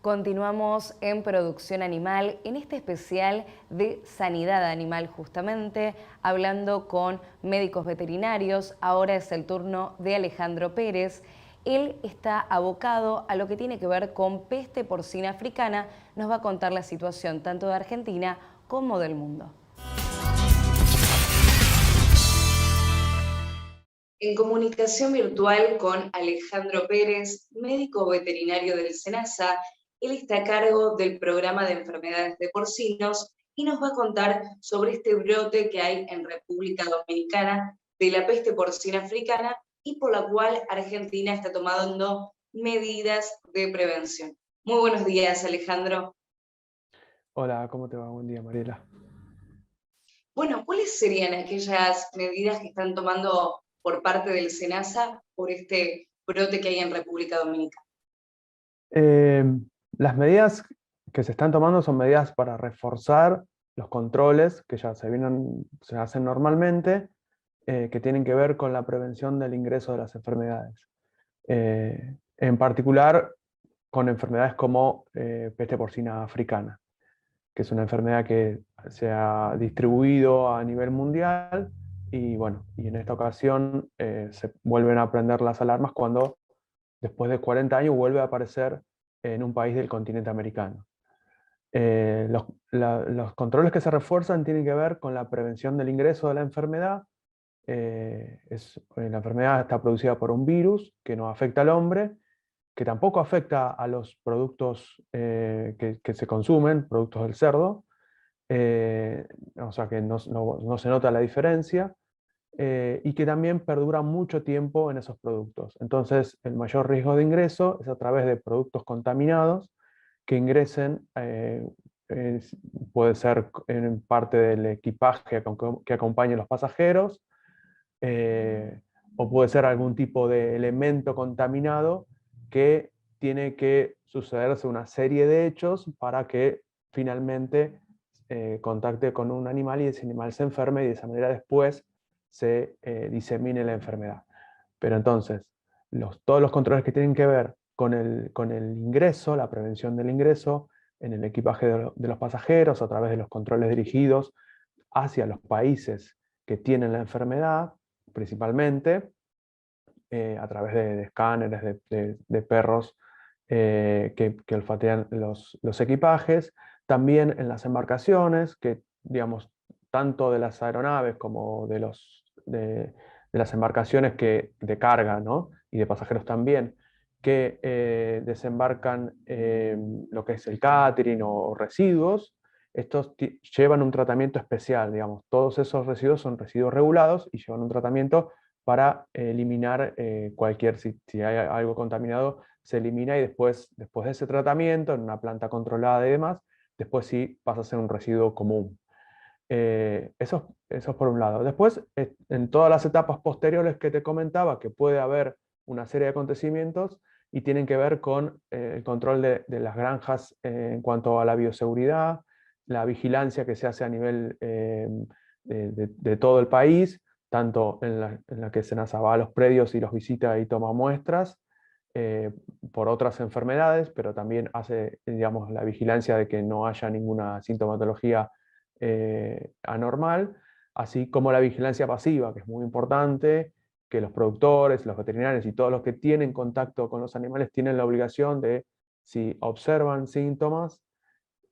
Continuamos en Producción Animal, en este especial de sanidad animal justamente, hablando con médicos veterinarios. Ahora es el turno de Alejandro Pérez. Él está abocado a lo que tiene que ver con peste porcina africana. Nos va a contar la situación tanto de Argentina como del mundo. En comunicación virtual con Alejandro Pérez, médico veterinario del SENASA. Él está a cargo del programa de enfermedades de porcinos y nos va a contar sobre este brote que hay en República Dominicana de la peste porcina africana y por la cual Argentina está tomando medidas de prevención. Muy buenos días, Alejandro. Hola, ¿cómo te va? Buen día, Mariela. Bueno, ¿cuáles serían aquellas medidas que están tomando por parte del SENASA por este brote que hay en República Dominicana? Eh, las medidas que se están tomando son medidas para reforzar los controles que ya se hacen normalmente, que tienen que ver con la prevención del ingreso de las enfermedades. En particular, con enfermedades como peste porcina africana, que es una enfermedad que se ha distribuido a nivel mundial y bueno, y en esta ocasión se vuelven a prender las alarmas cuando después de 40 años vuelve a aparecer en un país del continente americano. Los controles que se refuerzan tienen que ver con la prevención del ingreso de la enfermedad. La enfermedad está producida por un virus que no afecta al hombre, que tampoco afecta a los productos que se consumen, productos del cerdo, o sea que no se nota la diferencia. Y que también perdura mucho tiempo en esos productos. Entonces, el mayor riesgo de ingreso es a través de productos contaminados que ingresen, puede ser en parte del equipaje que acompaña a los pasajeros, o puede ser algún tipo de elemento contaminado que tiene que sucederse una serie de hechos para que finalmente contacte con un animal y ese animal se enferme y de esa manera después se disemine la enfermedad. Pero entonces, todos los controles que tienen que ver con el ingreso, la prevención del ingreso en el equipaje de los pasajeros a través de los controles dirigidos hacia los países que tienen la enfermedad, principalmente, a través de escáneres, de perros que olfatean los equipajes, también en las embarcaciones, que digamos, tanto de las aeronaves como de las embarcaciones de carga, ¿no? Y de pasajeros también, que desembarcan lo que es el catering o residuos. Estos llevan un tratamiento especial, digamos, todos esos residuos son residuos regulados y llevan un tratamiento para eliminar si hay algo contaminado, se elimina y después de ese tratamiento, en una planta controlada y demás, después sí pasa a ser un residuo común. Eso es por un lado. Después, en todas las etapas posteriores que te comentaba, que puede haber una serie de acontecimientos y tienen que ver con el control de las granjas en cuanto a la bioseguridad, la vigilancia que se hace a nivel de todo el país, tanto en la que SENASA va a los predios y los visita y toma muestras por otras enfermedades, pero también hace, digamos, la vigilancia de que no haya ninguna sintomatología anormal, así como la vigilancia pasiva, que es muy importante, que los productores, los veterinarios y todos los que tienen contacto con los animales tienen la obligación de, si observan síntomas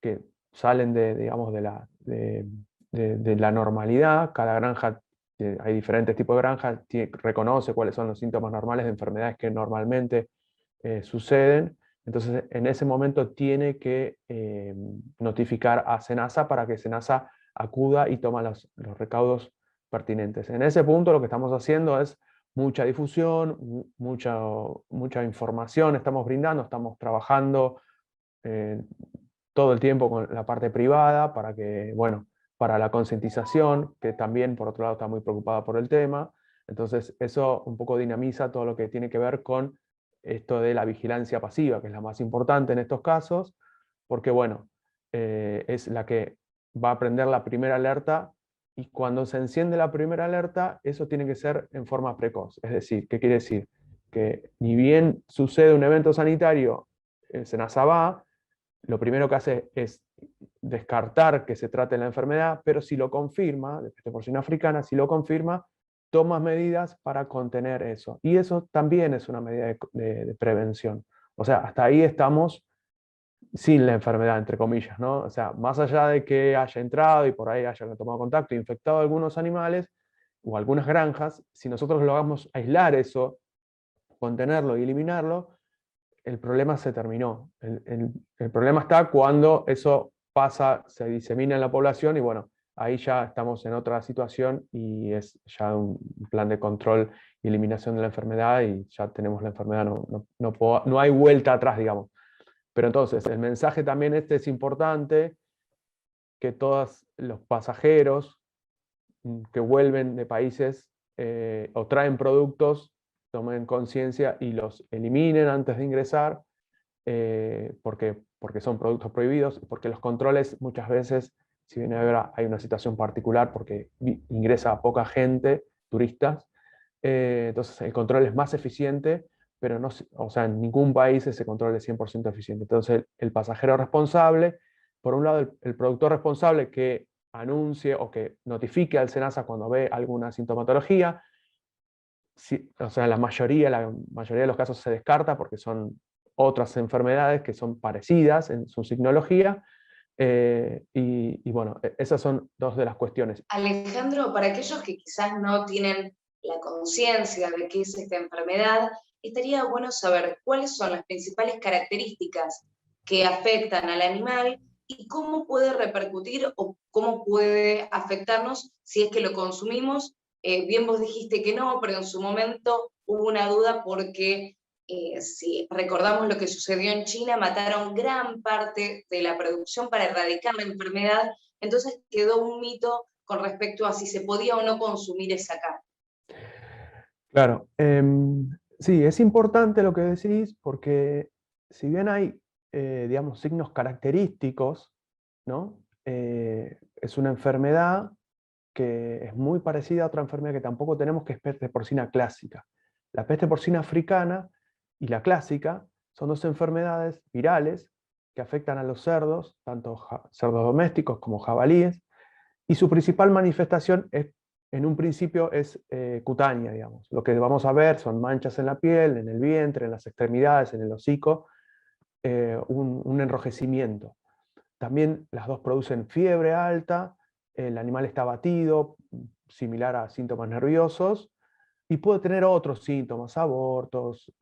que salen digamos, de la normalidad, cada granja, hay diferentes tipos de granjas, reconoce cuáles son los síntomas normales de enfermedades que normalmente suceden. Entonces, en ese momento tiene que notificar a SENASA para que SENASA acuda y toma los recaudos pertinentes. En ese punto lo que estamos haciendo es mucha difusión, mucha información estamos brindando, estamos trabajando eh, todo el tiempo con la parte privada para que, bueno, para la concientización, que también por otro lado está muy preocupada por el tema. Entonces eso un poco dinamiza todo lo que tiene que ver con esto de la vigilancia pasiva, que es la más importante en estos casos, porque bueno, es la que va a prender la primera alerta y cuando se enciende la primera alerta, eso tiene que ser en forma precoz. Es decir, ¿qué quiere decir? Que ni bien sucede un evento sanitario, SENASA va, lo primero que hace es descartar que se trate de la enfermedad, pero si lo confirma, de peste porcina africana, si lo confirma, toma medidas para contener eso. Y eso también es una medida de prevención. O sea, hasta ahí estamos sin la enfermedad, entre comillas, ¿no? O sea, más allá de que haya entrado y por ahí haya tomado contacto e infectado a algunos animales o algunas granjas, si nosotros logramos aislar eso, contenerlo y eliminarlo, el problema se terminó. El problema está cuando eso pasa, se disemina en la población y bueno, ahí ya estamos en otra situación y es ya un plan de control y eliminación de la enfermedad y ya tenemos la enfermedad, no hay vuelta atrás, digamos. Pero entonces, el mensaje también es importante, que todos los pasajeros que vuelven de países o traen productos, tomen conciencia y los eliminen antes de ingresar, porque son productos prohibidos, porque los controles muchas veces, si bien hay una situación particular porque ingresa poca gente, turistas, entonces el control es más eficiente, pero no, o sea, en ningún país ese control es 100% eficiente. Entonces el pasajero responsable, por un lado el productor responsable que anuncie o que notifique al SENASA cuando ve alguna sintomatología, o sea, la mayoría de los casos se descarta porque son otras enfermedades que son parecidas en su signología, y bueno, esas son dos de las cuestiones. Alejandro, para aquellos que quizás no tienen la conciencia de qué es esta enfermedad, estaría bueno saber cuáles son las principales características que afectan al animal y cómo puede repercutir o cómo puede afectarnos si es que lo consumimos. Bien vos dijiste que no, pero en su momento hubo una duda porque si recordamos lo que sucedió en China, mataron gran parte de la producción para erradicar la enfermedad, entonces quedó un mito con respecto a si se podía o no consumir esa carne. Claro, sí, es importante lo que decís porque si bien hay, digamos, signos característicos, ¿no? Es una enfermedad que es muy parecida a otra enfermedad que tampoco tenemos, que es peste porcina clásica. La peste porcina africana y la clásica son dos enfermedades virales que afectan a los cerdos, tanto cerdos domésticos como jabalíes, y su principal manifestación en un principio es cutánea, digamos. Lo que vamos a ver son manchas en la piel, en el vientre, en las extremidades, en el hocico, un enrojecimiento. También las dos producen fiebre alta, el animal está abatido, similar a síntomas nerviosos, y puede tener otros síntomas, abortos,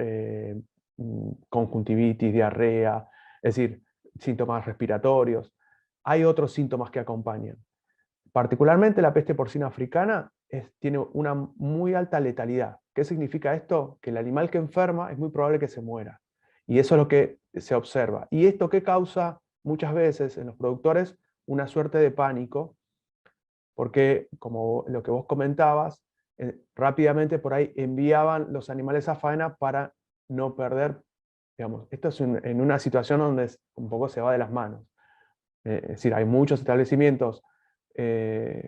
conjuntivitis, diarrea, es decir, síntomas respiratorios. Hay otros síntomas que acompañan. Particularmente la peste porcina africana tiene una muy alta letalidad. ¿Qué significa esto? Que el animal que enferma es muy probable que se muera. Y eso es lo que se observa. ¿Y esto qué causa muchas veces en los productores? Una suerte de pánico, porque como lo que vos comentabas, rápidamente por ahí enviaban los animales a faena para no perder, digamos, esto es en una situación donde un poco se va de las manos. Es decir, hay muchos establecimientos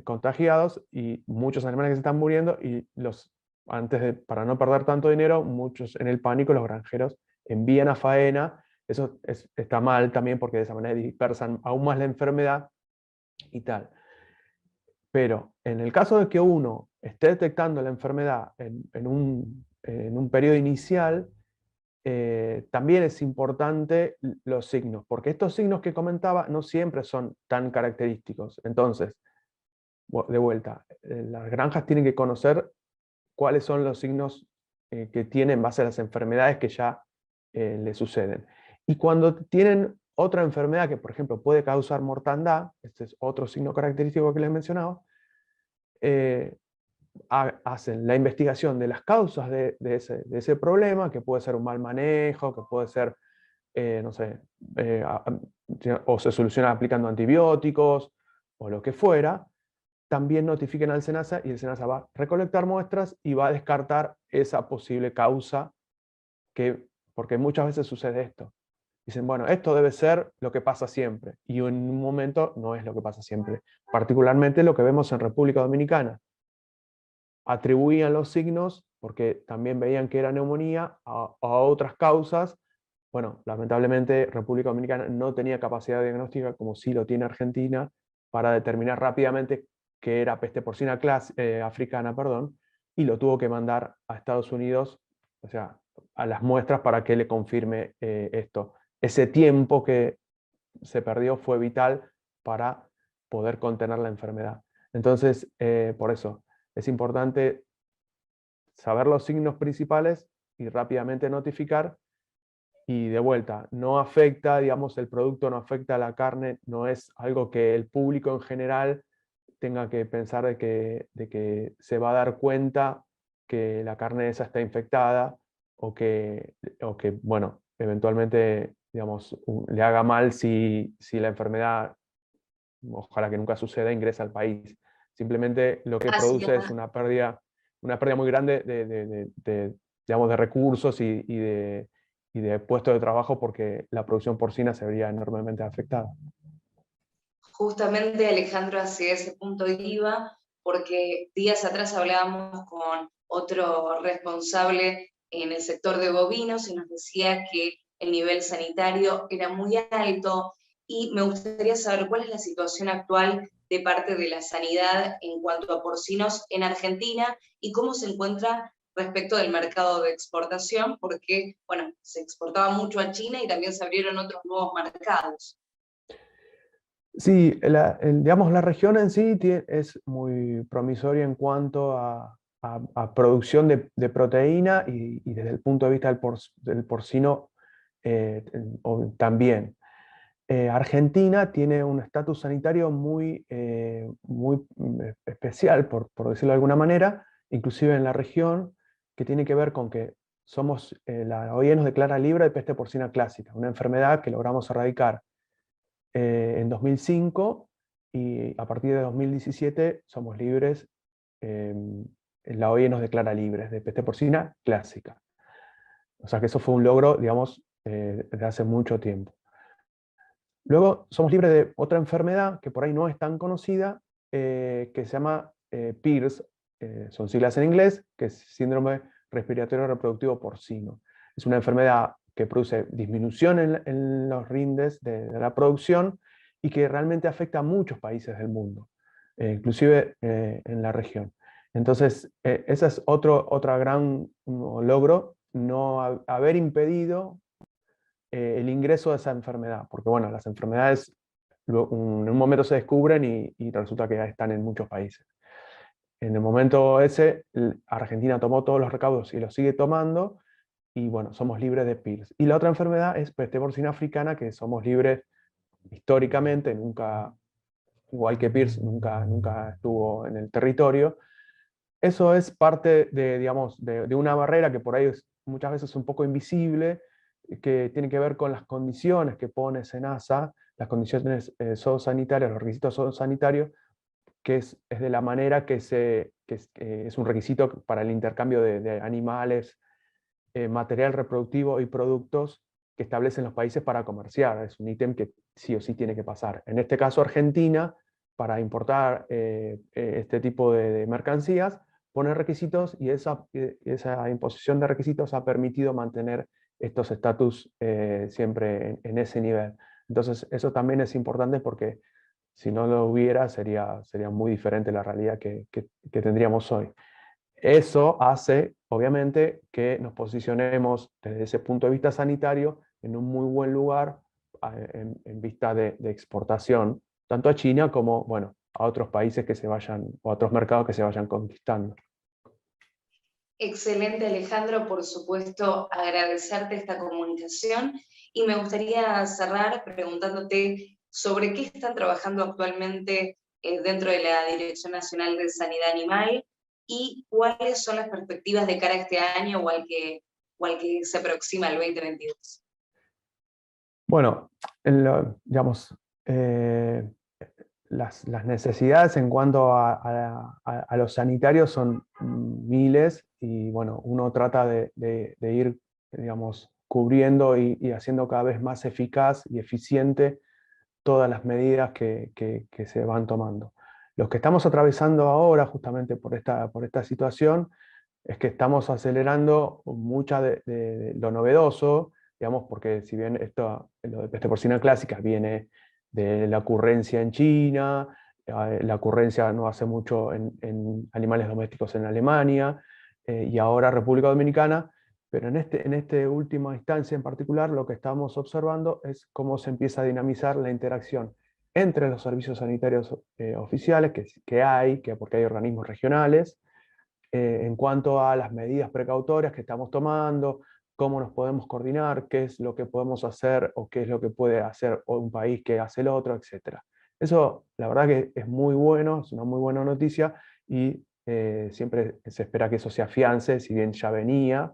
contagiados y muchos animales que se están muriendo y para no perder tanto dinero, muchos en el pánico, los granjeros envían a faena. Eso está mal también porque de esa manera dispersan aún más la enfermedad y tal. Pero en el caso de que uno esté detectando la enfermedad en un periodo inicial, también es importante los signos, porque estos signos que comentaba no siempre son tan característicos. Entonces, de vuelta, las granjas tienen que conocer cuáles son los signos que tienen en base a las enfermedades que ya le suceden. Y cuando tienen otra enfermedad que, por ejemplo, puede causar mortandad, este es otro signo característico que les mencionaba, hacen la investigación de las causas de ese problema, que puede ser un mal manejo, que puede ser, no sé, o se soluciona aplicando antibióticos, o lo que fuera. También notifiquen al SENASA y el SENASA va a recolectar muestras y va a descartar esa posible causa, porque muchas veces sucede esto. Dicen, bueno, esto debe ser lo que pasa siempre, y en un momento no es lo que pasa siempre. Particularmente lo que vemos en República Dominicana. Atribuían los signos, porque también veían que era neumonía, a otras causas, bueno, lamentablemente República Dominicana no tenía capacidad diagnóstica, como sí lo tiene Argentina, para determinar rápidamente que era peste porcina africana, perdón, y lo tuvo que mandar a Estados Unidos, o sea, a las muestras para que le confirme esto. Ese tiempo que se perdió fue vital para poder contener la enfermedad. Entonces, por eso, es importante saber los signos principales y rápidamente notificar. Y de vuelta, no afecta, digamos, el producto no afecta a la carne, no es algo que el público en general tenga que pensar de que se va a dar cuenta que la carne esa está infectada o que bueno, eventualmente, digamos, le haga mal si la enfermedad, ojalá que nunca suceda, ingresa al país. Simplemente lo que Así produce es es. una pérdida muy grande digamos, de recursos y de puestos de trabajo porque la producción porcina se vería enormemente afectada. Justamente Alejandro hacia ese punto iba, porque días atrás hablábamos con otro responsable en el sector de bovinos y nos decía que el nivel sanitario era muy alto y me gustaría saber cuál es la situación actual de parte de la sanidad en cuanto a porcinos en Argentina y cómo se encuentra respecto del mercado de exportación, porque, bueno, se exportaba mucho a China y también se abrieron otros nuevos mercados. Sí, digamos, la región en sí es muy promisoria en cuanto a producción de proteína y desde el punto de vista del porcino también. Argentina tiene un estatus sanitario muy especial, por decirlo de alguna manera, inclusive en la región, que tiene que ver con que la OIE nos declara libre de peste porcina clásica, una enfermedad que logramos erradicar en 2005 y a partir de 2017 somos libres, la OIE nos declara libres de peste porcina clásica. O sea que eso fue un logro, digamos, de hace mucho tiempo. Luego somos libres de otra enfermedad que por ahí no es tan conocida, que se llama PIRS, son siglas en inglés, que es síndrome respiratorio reproductivo porcino. Es una enfermedad que produce disminución en los rindes de la producción y que realmente afecta a muchos países del mundo, inclusive en la región. Entonces, ese es otro gran logro, no haber impedido el ingreso de esa enfermedad, porque bueno, las enfermedades en un momento se descubren y resulta que ya están en muchos países. En el momento ese, Argentina tomó todos los recaudos y los sigue tomando, y bueno, somos libres de PIRS. Y la otra enfermedad es peste porcina africana, que somos libres históricamente, nunca, igual que PIRS, nunca estuvo en el territorio. Eso es parte de, digamos, de una barrera que por ahí es muchas veces un poco invisible, que tiene que ver con las condiciones que pone SENASA, las condiciones zoosanitarias, los requisitos zoosanitarios, que es de la manera que es un requisito para el intercambio de animales, material reproductivo y productos que establecen los países para comerciar. Es un ítem que sí o sí tiene que pasar. En este caso, Argentina, para importar este tipo de mercancías, pone requisitos y esa imposición de requisitos ha permitido mantener estos estatus siempre en ese nivel. Entonces, eso también es importante porque si no lo hubiera, sería muy diferente la realidad que tendríamos hoy. Eso hace, obviamente, que nos posicionemos desde ese punto de vista sanitario en un muy buen lugar en vista de exportación, tanto a China como, bueno, a otros países que se vayan, o a otros mercados que se vayan conquistando. Excelente, Alejandro, por supuesto, agradecerte esta comunicación y me gustaría cerrar preguntándote sobre qué están trabajando actualmente dentro de la Dirección Nacional de Sanidad Animal y cuáles son las perspectivas de cara a este año o al que se aproxima el 2022. Bueno, digamos, eh, las necesidades en cuanto a los sanitarios son miles y bueno, uno trata de ir, digamos, cubriendo y haciendo cada vez más eficaz y eficiente todas las medidas que se van tomando. Los que estamos atravesando ahora, justamente por esta situación, es que estamos acelerando mucha de lo novedoso, digamos, porque si bien lo de peste porcina clásica viene de la ocurrencia en China, la ocurrencia no hace mucho en animales domésticos en Alemania, y ahora República Dominicana, pero en esta última instancia en particular lo que estamos observando es cómo se empieza a dinamizar la interacción entre los servicios sanitarios oficiales porque hay organismos regionales, en cuanto a las medidas precautorias que estamos tomando, cómo nos podemos coordinar, qué es lo que podemos hacer o qué es lo que puede hacer un país que hace el otro, etc. Eso, la verdad que es muy bueno, es una muy buena noticia y siempre se espera que eso se afiance, si bien ya venía,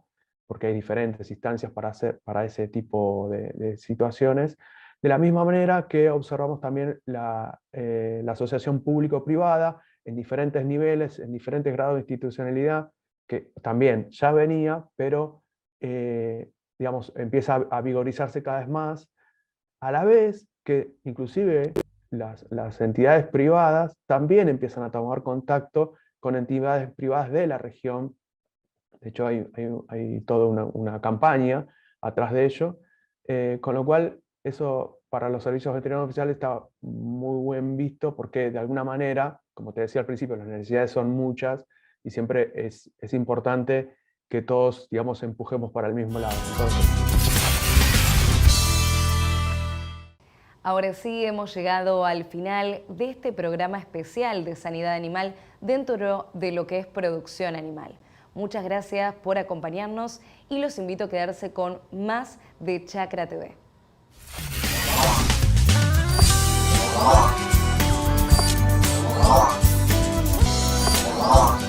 porque hay diferentes instancias para ese tipo de situaciones. De la misma manera que observamos también la asociación público-privada en diferentes niveles, en diferentes grados de institucionalidad, que también ya venía, pero digamos, empieza a vigorizarse cada vez más, a la vez que inclusive las entidades privadas también empiezan a tomar contacto con entidades privadas de la región. De hecho, hay toda una campaña atrás de ello, con lo cual eso para los servicios veterinarios oficiales está muy buen visto, porque de alguna manera, como te decía al principio, las necesidades son muchas y siempre es importante que todos, digamos, empujemos para el mismo lado. Ahora sí, hemos llegado al final de este programa especial de Sanidad Animal dentro de lo que es producción animal. Muchas gracias por acompañarnos y los invito a quedarse con más de Chacra TV. Oh.